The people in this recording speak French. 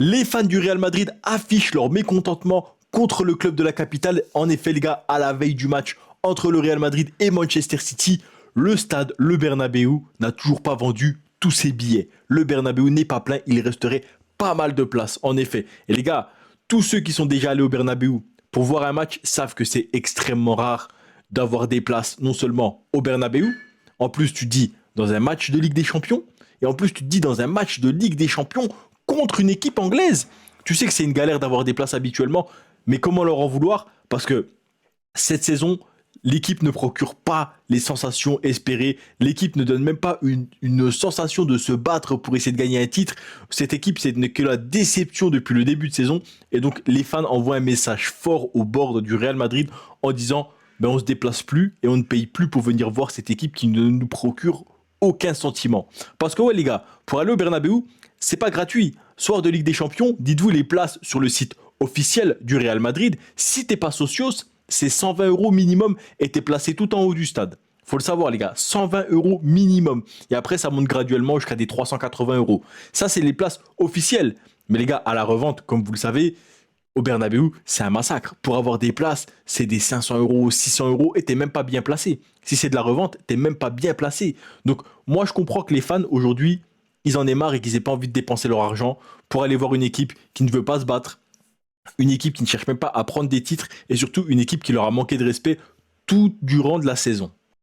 Les fans du Real Madrid affichent leur mécontentement contre le club de la capitale. En effet, les gars, à la veille du match entre le Real Madrid et Manchester City, le stade, le Bernabéu, n'a toujours pas vendu tous ses billets. Le Bernabéu n'est pas plein, il resterait pas mal de place, en effet. Et les gars, tous ceux qui sont déjà allés au Bernabéu pour voir un match savent que c'est extrêmement rare d'avoir des places, non seulement au Bernabéu, en plus tu te dis dans un match de Ligue des Champions, et en plus tu te dis dans un match de Ligue des Champions contre une équipe anglaise. Tu sais que c'est une galère d'avoir des places habituellement, mais comment leur en vouloir? Parce que cette saison, l'équipe ne procure pas les sensations espérées. L'équipe ne donne même pas une sensation de se battre pour essayer de gagner un titre. Cette équipe, c'est que la déception depuis le début de saison. Et donc, les fans envoient un message fort au bord du Real Madrid en disant ben, on se déplace plus et on ne paye plus pour venir voir cette équipe qui ne nous procure aucun sentiment. Parce que ouais les gars, pour aller au Bernabéu, c'est pas gratuit. Soir de Ligue des Champions, dites-vous les places sur le site officiel du Real Madrid. Si t'es pas socios, c'est 120 euros minimum et t'es placé tout en haut du stade. Faut le savoir les gars, 120 euros minimum. Et après ça monte graduellement jusqu'à des 380 euros. Ça c'est les places officielles. Mais les gars, à la revente, comme vous le savez, au Bernabéu, c'est un massacre. Pour avoir des places, c'est des 500 euros, 600 euros et t'es même pas bien placé. Si c'est de la revente, t'es même pas bien placé. Donc, moi, je comprends que les fans, aujourd'hui, ils en aient marre et qu'ils aient pas envie de dépenser leur argent pour aller voir une équipe qui ne veut pas se battre, une équipe qui ne cherche même pas à prendre des titres et surtout une équipe qui leur a manqué de respect tout durant de la saison.